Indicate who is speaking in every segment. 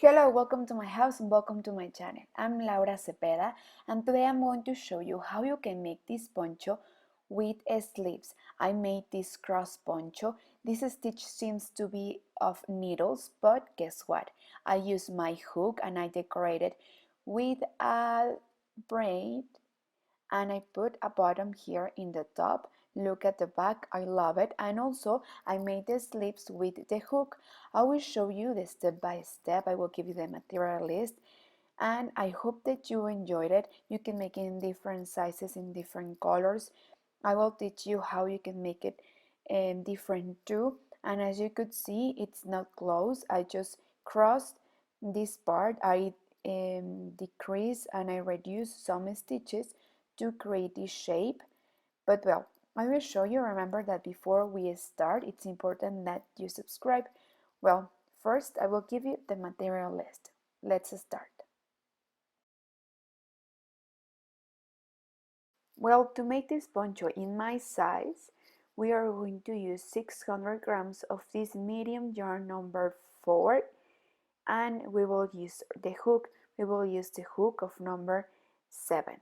Speaker 1: Hello, welcome to my house and welcome to my channel. I'm Laura Cepeda and today I'm going to show you how you can make this poncho with sleeves. I made this cross poncho. This stitch seems to be of needles, but guess what? I used my hook and I decorated with a braid and I put a bottom here in the top. Look at the back, I love it. And also I made the sleeves with the hook. I will show you the step by step. I will give you the material list and I hope that you enjoyed it. You can make it in different sizes, in different colors. I will teach you how you can make it different too. And as you could see, it's not close. I just crossed this part. I decrease and I reduce some stitches to create this shape. But well, I will show you. Remember that before we start, it's important that you subscribe. Well, first I will give you the material list. Let's start. Well, to make this poncho in my size, we are going to use 600 grams of this medium yarn number 4 and we will use the hook. We will use the hook of number 7.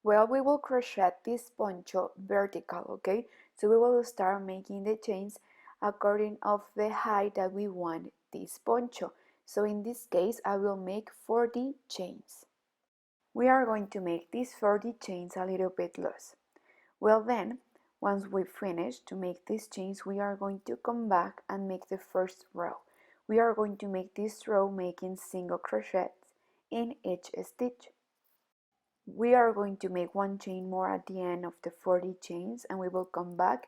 Speaker 1: Well, we will crochet this poncho vertical, okay? So we will start making the chains according of the height that we want this poncho. So in this case, I will make 40 chains. We are going to make these 40 chains a little bit loose. Well then, once we finish to make these chains, we are going to come back and make the first row. We are going to make this row making single crochets in each stitch. We are going to make one chain more at the end of the 40 chains and we will come back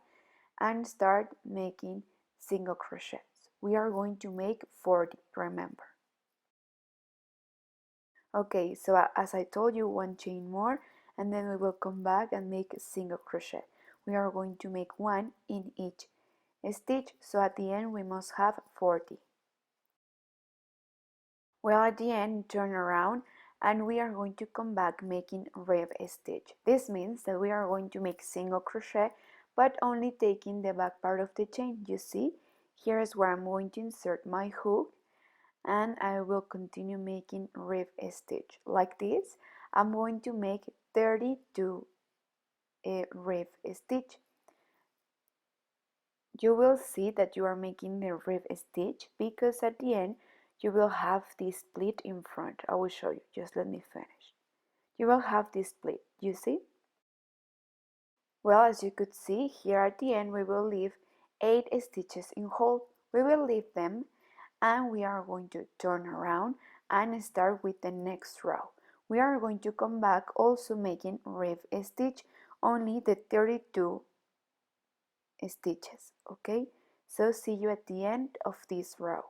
Speaker 1: and start making single crochets. We are going to make 40, remember. Okay, so as I told you, one chain more and then we will come back and make a single crochet. We are going to make one in each stitch, so at the end we must have 40. Well, at the end, turn around and we are going to come back making rib stitch. This means that we are going to make single crochet but only taking the back part of the chain. You see, here is where I'm going to insert my hook and I will continue making rib stitch. Like this, I'm going to make 32 rib stitch. You will see that you are making the rib stitch because at the end you will have this split in front. I will show you, just let me finish. You will have this split, you see? Well, as you could see, here at the end we will leave 8 stitches in whole. We will leave them and we are going to turn around and start with the next row. We are going to come back also making rib stitch, only the 32 stitches, okay? So see you at the end of this row.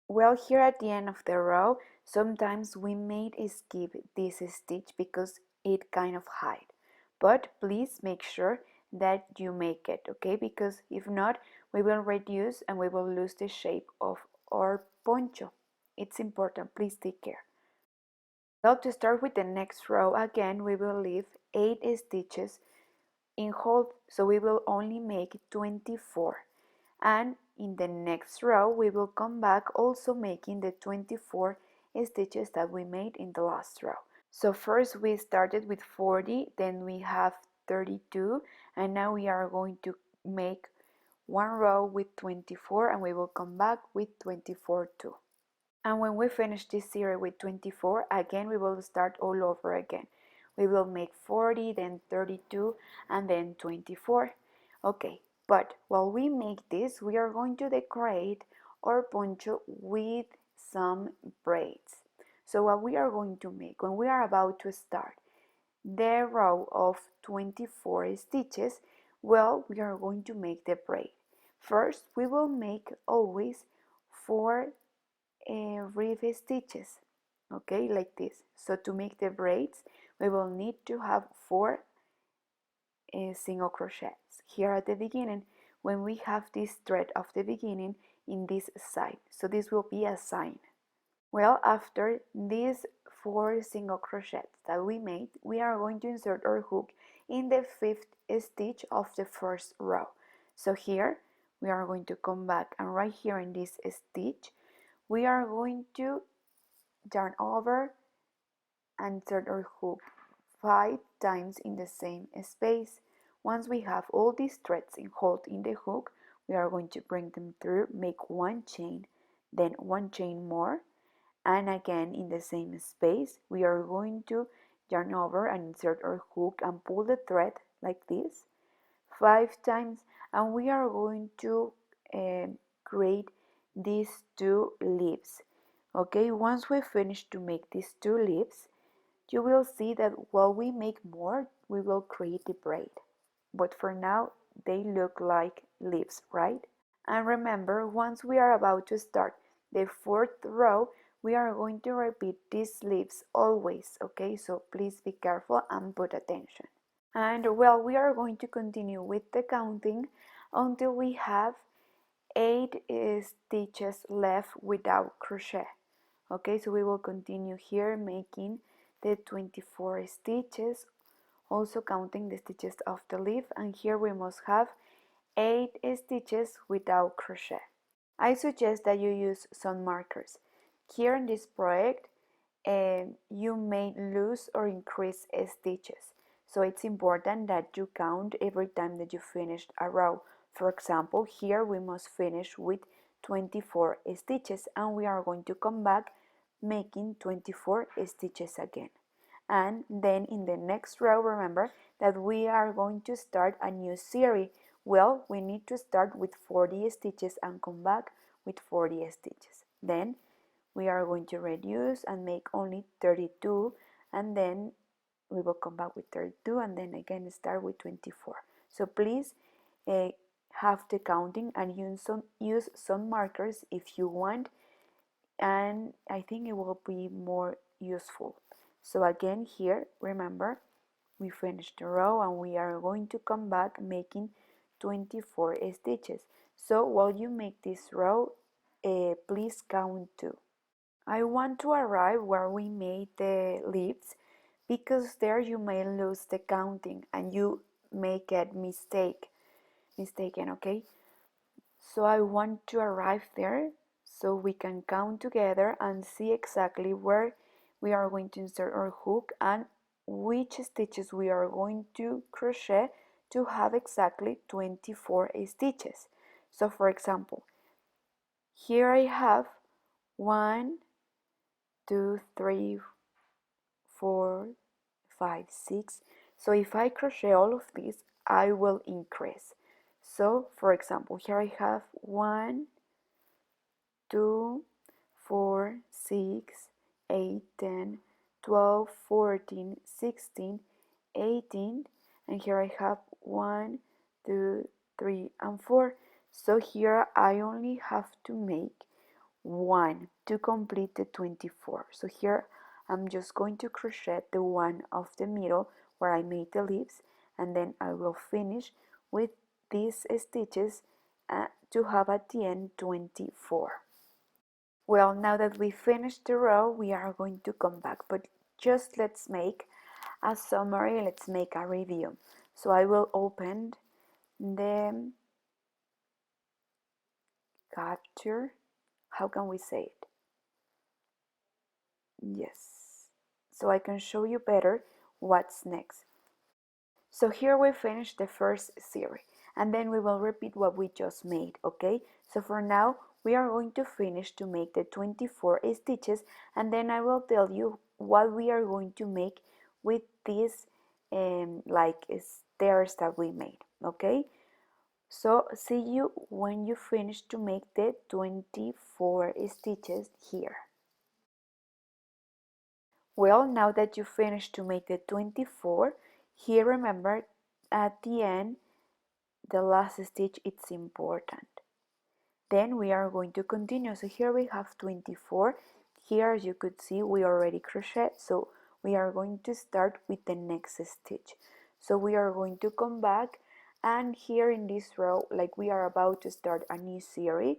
Speaker 1: Well, here at the end of the row, sometimes we may skip this stitch because it kind of hide. But please make sure that you make it, okay? Because if not, we will reduce and we will lose the shape of our poncho. It's important, please take care. Well, to start with the next row, again, we will leave 8 stitches in whole, so we will only make 24. And in the next row we will come back also making the 24 stitches that we made in the last row. So first we started with 40, then we have 32, and now we are going to make one row with 24 and we will come back with 24 too. And when we finish this series with 24, again we will start all over again. We will make 40, then 32, and then 24. Okay, but while we make this, we are going to decorate our poncho with some braids. So what we are going to make, when we are about to start the row of 24 stitches, well, we are going to make the braid. First, we will make always 4 rib stitches, okay, like this. So to make the braids, we will need to have 4 single crochets here at the beginning when we have this thread of the beginning in this side. So this will be a sign. Well, after these 4 single crochets that we made, we are going to insert our hook in the 5th stitch of the first row. So here we are going to come back, and right here in this stitch we are going to yarn over and insert our hook 5 times in the same space. Once we have all these threads hold in the hook, we are going to bring them through, make one chain, then one chain more, and again in the same space we are going to yarn over and insert our hook and pull the thread like this 5 times, and we are going to create these 2 leaves. Okay, once we finish to make these 2 leaves, you will see that while we make more, we will create the braid. But for now, they look like leaves, right? And remember, once we are about to start the 4th row, we are going to repeat these leaves always, okay? So please be careful and put attention. And well, we are going to continue with the counting until we have 8 stitches left without crochet. Okay, so we will continue here making the 24 stitches, also counting the stitches of the leaf, and here we must have 8 stitches without crochet. I suggest that you use some markers. Here in this project, you may lose or increase stitches, so it's important that you count every time that you finished a row. For example, here we must finish with 24 stitches, and we are going to come back making 24 stitches again. And then in the next row, remember that we are going to start a new series. Well, we need to start with 40 stitches and come back with 40 stitches. Then we are going to reduce and make only 32, and then we will come back with 32 and then again start with 24. So please have the counting and use some markers if you want, and I think it will be more useful. So again, here remember we finished the row and we are going to come back making 24 stitches. So while you make this row, please count too. I want to arrive where we made the leaves, because there you may lose the counting and you may get mistaken, okay? So I want to arrive there so we can count together and see exactly where we are going to insert our hook and which stitches we are going to crochet to have exactly 24 stitches. So for example, here I have 1, 2, 3, 4, 5, 6. So if I crochet all of these, I will increase. So for example, here I have 1, 2, 4, 6, 8, 10, 12, 14, 16, 18, and here I have 1, 2, 3, and 4. So here I only have to make 1 to complete the 24. So here I'm just going to crochet the one of the middle where I made the leaves, and then I will finish with these stitches to have at the end 24. Well, now that we finished the row, we are going to come back, but just let's make a summary, let's make a review. So I will open the capture, how can we say it? Yes, so I can show you better what's next. So here we finished the first series, and then we will repeat what we just made, okay? So for now, we are going to finish to make the 24 stitches, and then I will tell you what we are going to make with these like stairs that we made, okay? So see you when you finish to make the 24 stitches here. Well, now that you finished to make the 24, here remember at the end, the last stitch, it's important. Then we are going to continue. So here we have 24. Here, as you could see, we already crochet. So we are going to start with the next stitch. So we are going to come back, and here in this row, like we are about to start a new series,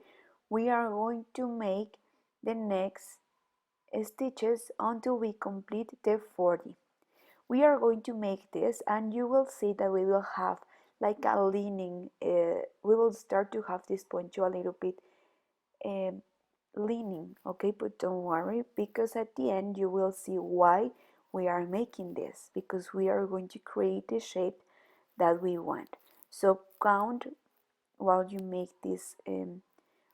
Speaker 1: we are going to make the next stitches until we complete the 40. We are going to make this, and you will see that we will have like a leaning, we will start to have this poncho a little bit um, leaning, okay? But don't worry, because at the end you will see why we are making this, because we are going to create the shape that we want. So count while you make this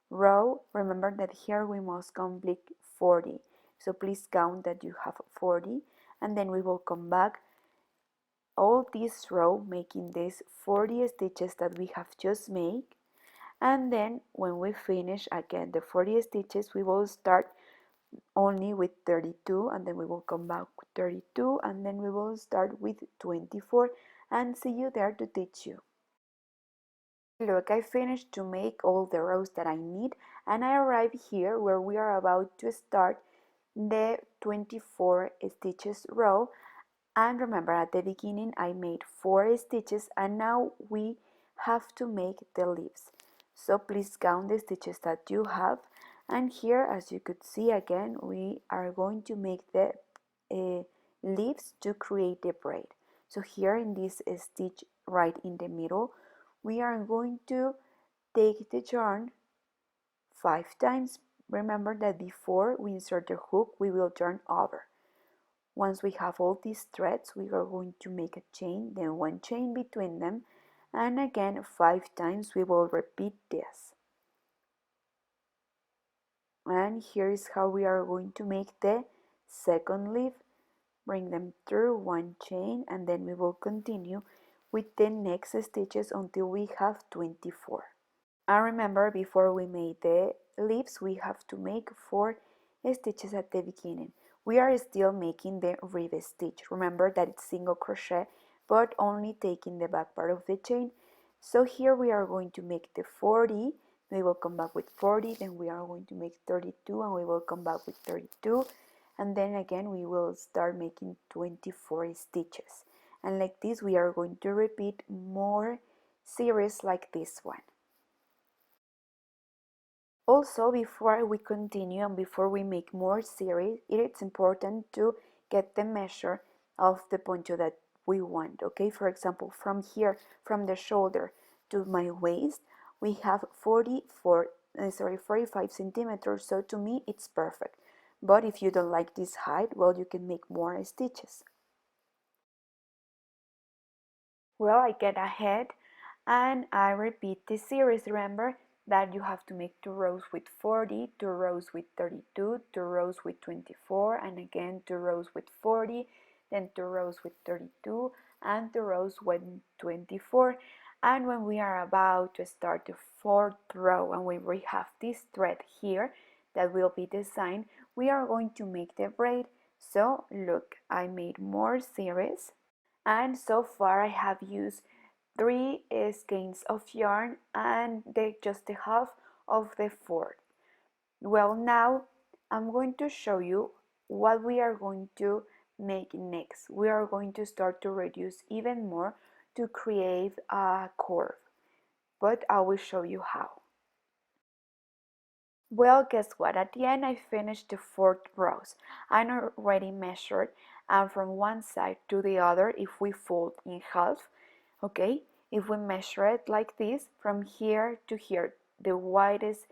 Speaker 1: row. Remember that here we must complete 40, so please count that you have 40, and then we will come back all this row making these 40 stitches that we have just made. And then when we finish again the 40 stitches, we will start only with 32, and then we will come back with 32, and then we will start with 24, and see you there to teach you. Look, I finished to make all the rows that I need, and I arrived here where we are about to start the 24 stitches row. And remember, at the beginning I made 4 stitches, and now we have to make the leaves. So please count the stitches that you have, and here, as you could see, again we are going to make the leaves to create the braid. So here in this stitch right in the middle, we are going to take the yarn 5 times. Remember that before we insert the hook, we will turn over. Once we have all these threads, we are going to make a chain, then 1 chain between them, and again 5 times we will repeat this. And here is how we are going to make the second leaf. Bring them through 1 chain, and then we will continue with the next stitches until we have 24. And remember, before we made the leaves, we have to make 4 stitches at the beginning. We are still making the rib stitch. Remember that it's single crochet, but only taking the back part of the chain. So here we are going to make the 40. We will come back with 40, then we are going to make 32, and we will come back with 32, and then again we will start making 24 stitches. And like this, we are going to repeat more series like this one. Also, before we continue and before we make more series, it is important to get the measure of the poncho that we want. Okay, for example, from here, from the shoulder to my waist, we have 45 centimeters. So to me, it's perfect. But if you don't like this height, well, you can make more stitches. Well, I get ahead and I repeat this series. Remember that you have to make 2 rows with 40, 2 rows with 32, 2 rows with 24, and again 2 rows with 40, then 2 rows with 32, and 2 rows with 24. And when we are about to start the 4th row, and when we have this thread here that will be designed, we are going to make the braid. So look, I made more series, and so far I have used 3 skeins of yarn and just the half of the 4th. Well, now I'm going to show you what we are going to make next. We are going to start to reduce even more to create a curve, but I will show you how. Well, guess what? At the end I finished the 4th rows. I already measured, and from one side to the other, if we fold in half, okay, if we measure it like this, from here to here, the widest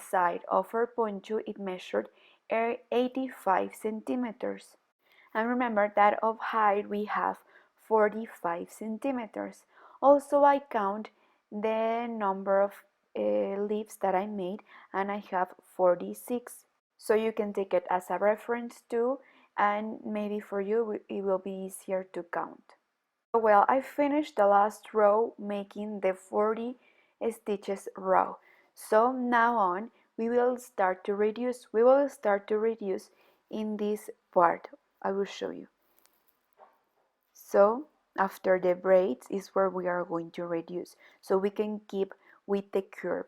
Speaker 1: side of our poncho, it measured 85 centimeters. And remember that of height we have 45 centimeters. Also, I count the number of leaves that I made, and I have 46. So you can take it as a reference too, and maybe for you it will be easier to count. Well, I finished the last row making the 40 stitches row. So now on we will start to reduce. We will start to reduce in this part. I will show you. So after the braids is where we are going to reduce. So we can keep with the curve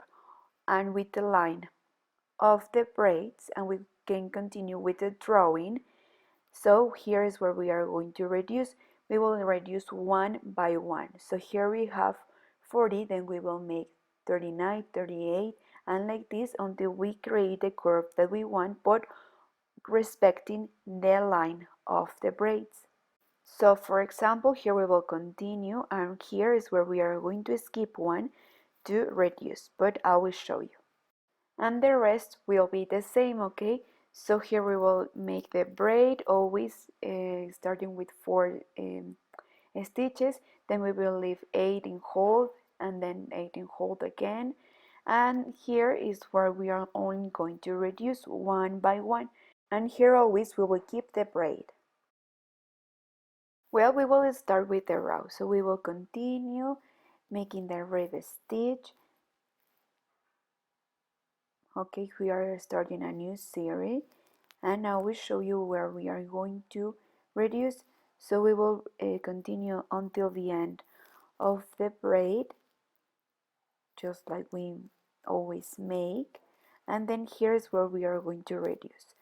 Speaker 1: and with the line of the braids, and we can continue with the drawing. So here is where we are going to reduce. We will reduce one by one. So here we have 40, then we will make 39, 38, and like this until we create the curve that we want, but respecting the line of the braids. So for example, here we will continue, and here is where we are going to skip one to reduce, but I will show you. And the rest will be the same, okay? So here we will make the braid always starting with 4 stitches, then we will leave 8 in hold and then 8 in hold again, and here is where we are only going to reduce one by one, and here always we will keep the braid. Well, we will start with the row, so we will continue making the rib stitch. Okay, we are starting a new series, and now we show you where we are going to reduce. So we will continue until the end of the braid, just like we always make, and then here's where we are going to reduce.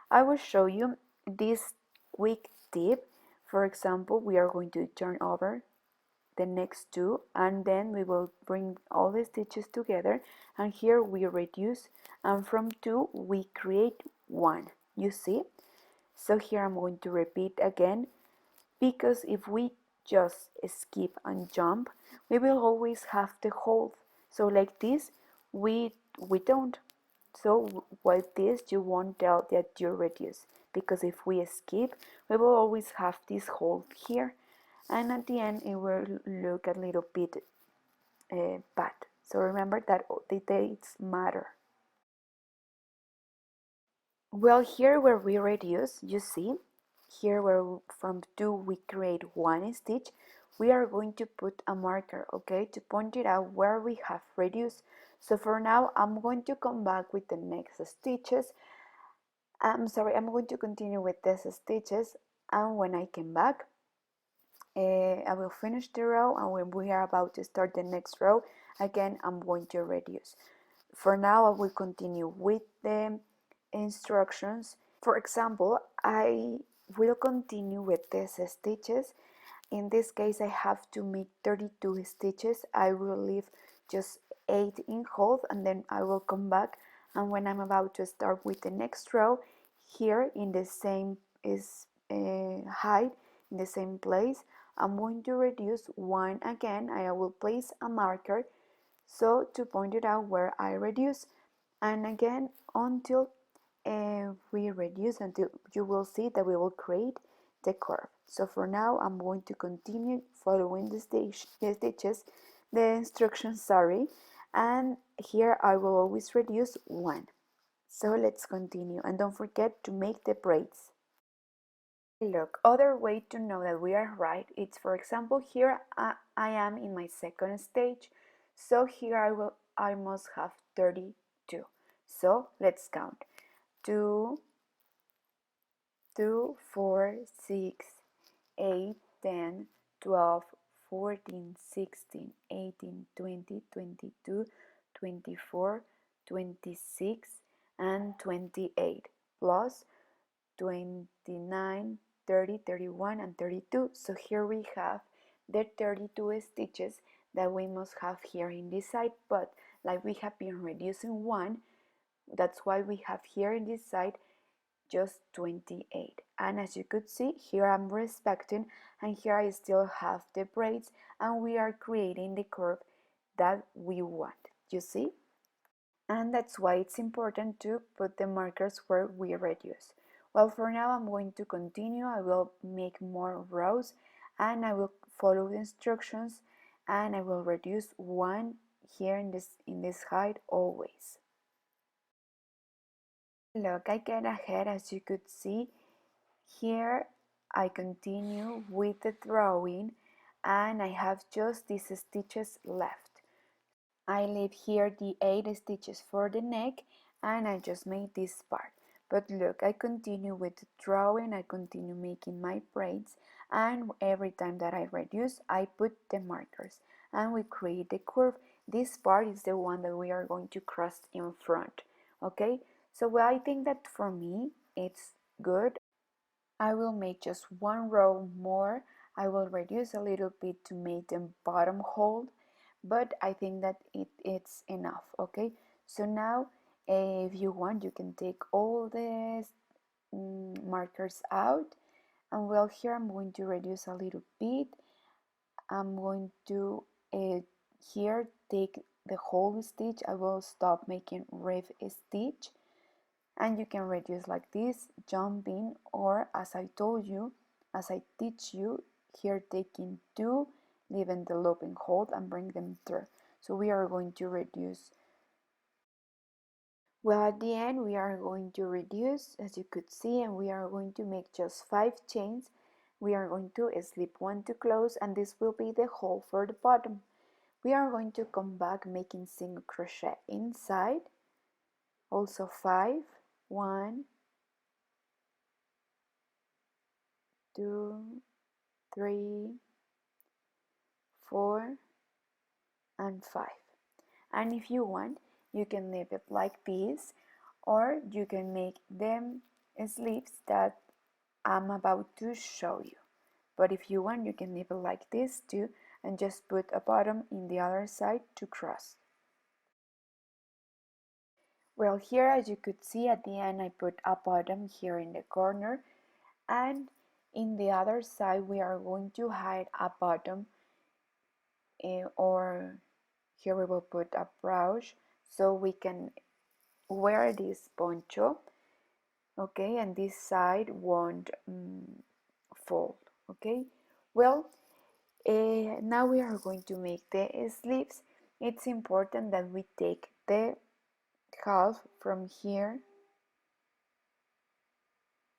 Speaker 1: I will show you this quick tip. For example, we are going to turn over the next two, and then we will bring all the stitches together, and here we reduce, and from 2 we create 1, you see? So here I'm going to repeat again, because if we just skip and jump, we will always have to hold. So like this we don't. So with this you won't tell that you reduce, because if we skip we will always have this hold here, and at the end it will look a little bit bad. So remember that the dates matter. Well, here where we reduce, you see, here where from 2 we create 1 stitch, we are going to put a marker, okay, to point it out where we have reduced. So for now I'm going to come back with the next stitches. I'm going to continue with these stitches, and when I come back I will finish the row, and when we are about to start the next row again I'm going to reduce. For now I will continue with the instructions. For example, I will continue with these stitches. In this case I have to make 32 stitches. I will leave just 8 in hold, and then I will come back, and when I'm about to start with the next row, here in the same height, in the same place, I'm going to reduce 1 again. I will place a marker so to point it out where I reduce, and again until we reduce, until you will see that we will create the curve. So for now I'm going to continue following the stitches, the instructions, sorry, and here I will always reduce 1. So let's continue, and don't forget to make the braids. Look, other way to know that we are right, it's for example here I am in my second stage, so here I must have 32. So let's count. 2, 2, 4, 6, 8, 10, 12, 14, 16, 18, 20, 22, 24, 26, and 28, plus 29, 30, 31, and 32. So here we have the 32 stitches that we must have here in this side, but like we have been reducing 1, that's why we have here in this side just 28. And as you could see, here I'm respecting, and here I still have the braids, and we are creating the curve that we want, you see? And that's why it's important to put the markers where we reduce. Well, for now I'm going to continue. I will make more rows, and I will follow the instructions, and I will reduce 1 here in this height always. Look, I get ahead, as you could see. Here I continue with the drawing, and I have just these stitches left. I leave here the 8 stitches for the neck, and I just made this part. But look, I continue with the drawing, I continue making my braids, and every time that I reduce, I put the markers, and we create the curve. This part is the one that we are going to cross in front, okay? So well, I think that for me, it's good. I will make just 1 row more. I will reduce a little bit to make the bottom hold, but I think that it's enough, okay? So now if you want, you can take all the markers out, And well, here I'm going to reduce a little bit. I'm going to here take the whole stitch. I will stop making reef stitch, and you can reduce like this, jumping, or as I told you, as I teach you, here taking two, leaving the loop and hold and bring them through. So we are going to reduce. Well, at the end we are going to reduce, as you could see, and we are going to make just 5 chains. We are going to slip one to close, and this will be the hole for the bottom. We are going to come back making single crochet inside, also 5, 1, 2, 3, 4, and 5. And if you want, you can leave it like this, or you can make them sleeves that I'm about to show you. But if you want, you can leave it like this too, and just put a bottom in the other side to cross. Well, here as you could see at the end, I put a bottom here in the corner, and in the other side we are going to hide a bottom, or here we will put a brush so we can wear this poncho, okay, and this side won't fold, okay. Well, now we are going to make the sleeves. It's important that we take the half from here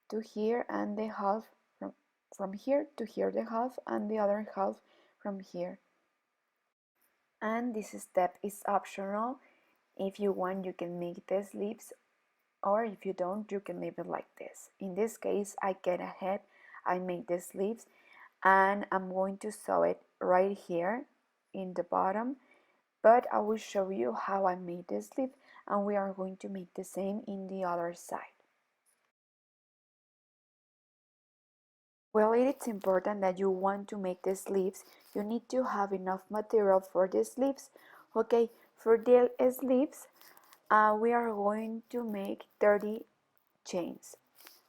Speaker 1: to here, and the half from here to here, the half, and the other half from here. And this step is optional. If you want, you can make the sleeves, or if you don't, you can leave it like this. In this case, I get ahead, I make the sleeves, and I'm going to sew it right here in the bottom, but I will show you how I made the sleeve, and we are going to make the same in the other side. Well, it is important that you want to make the sleeves, you need to have enough material for the sleeves. Okay, for the sleeves, we are going to make 30 chains.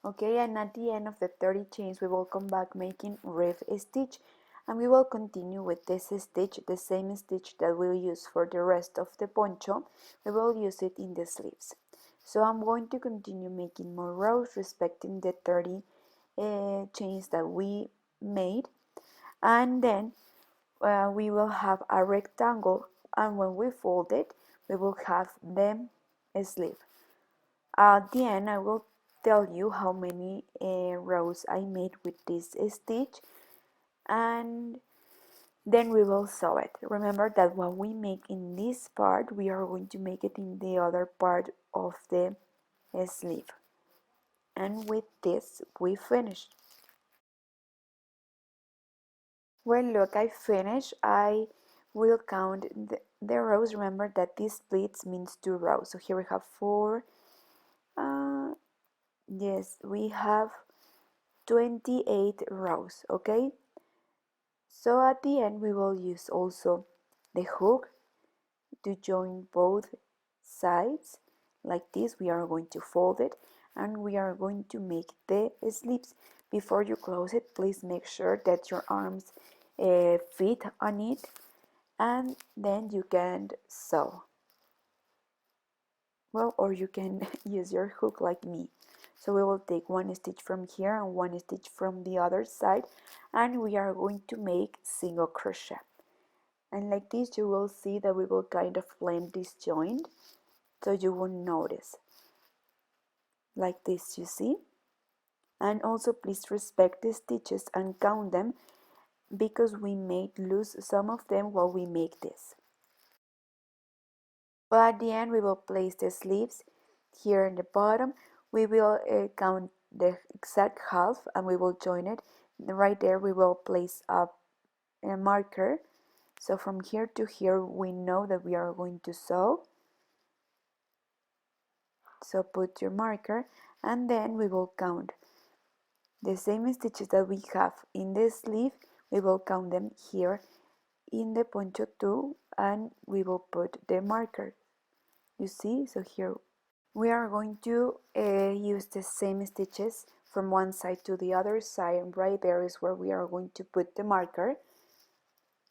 Speaker 1: Okay, and at the end of the 30 chains we will come back making reef stitch, and we will continue with this stitch, the same stitch that we'll use for the rest of the poncho. We will use it in the sleeves. So I'm going to continue making more rows respecting the 30 chains that we made, and then we will have a rectangle, and when we fold it we will have the sleeve. At the end I will tell you how many rows I made with this stitch, and then we will sew it. Remember that what we make in this part, we are going to make it in the other part of the sleeve. And with this we finished. Well, look, I finished. I will count the rows. Remember that this splits means 2 rows. So here we have 4. Yes, we have 28 rows, okay? So at the end we will use also the hook to join both sides. Like this, we are going to fold it, and we are going to make the sleeves. Before you close it, please make sure that your arms fit on it, and then you can sew. Well, or you can use your hook like me. So we will take one stitch from here and one stitch from the other side, and we are going to make single crochet. And like this, you will see that we will kind of blend this joint, so you won't notice. Like this, you see? And also please respect the stitches and count them, because we may lose some of them while we make this. But at the end we will place the sleeves here in the bottom. We will count the exact half, and we will join it. Right there we will place a marker. So from here to here we know that we are going to sew. So put your marker, and then we will count the same stitches that we have in the sleeve. We will count them here in the poncho too, and we will put the marker. You see? So here we are going to use the same stitches from one side to the other side, and right there is where we are going to put the marker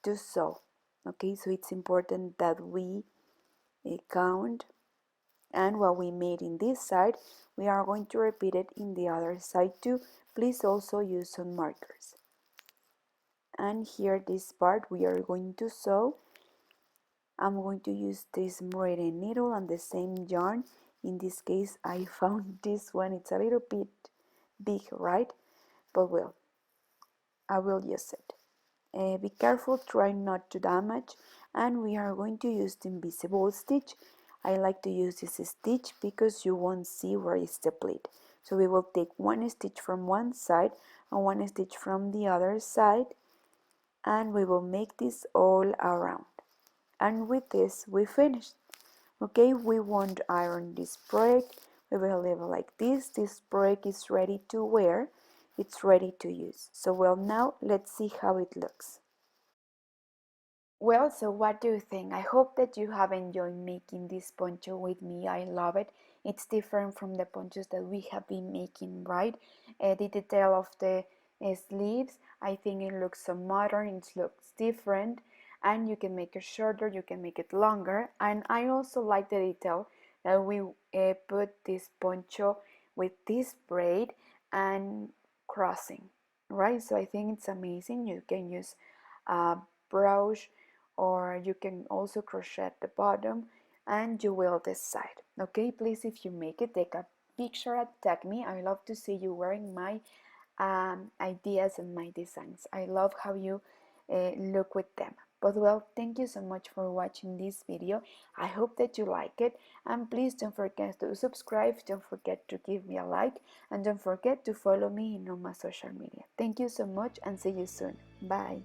Speaker 1: to sew. Okay, so it's important that we count, and what we made in this side we are going to repeat it in the other side too. Please also use some markers. And here this part we are going to sew. I'm going to use this braided needle and the same yarn. In this case I found this one, it's a little bit big, right? But well, I will use it. Be careful, try not to damage, and we are going to use the invisible stitch. I like to use this stitch because you won't see where is the pleat. So we will take one stitch from one side and one stitch from the other side, and we will make this all around. And with this we finished. Okay, we won't iron this braid, we will leave it like this. This braid is ready to wear, it's ready to use. So well, now let's see how it looks. Well, so what do you think? I hope that you have enjoyed making this poncho with me. I love it. It's different from the ponchos that we have been making, right? The detail of the sleeves, I think it looks so modern, it looks different, and you can make it shorter, you can make it longer. And I also like the detail that we put this poncho with this braid and crossing, right? So I think it's amazing. You can use a brush, or you can also crochet at the bottom, and you will decide. Okay, please, if you make it, take a picture and tag me. I love to see you wearing my ideas and my designs. I love how you look with them. But well, thank you so much for watching this video. I hope that you like it, and please don't forget to subscribe, don't forget to give me a like, and don't forget to follow me in all my social media. Thank you so much, and see you soon. Bye.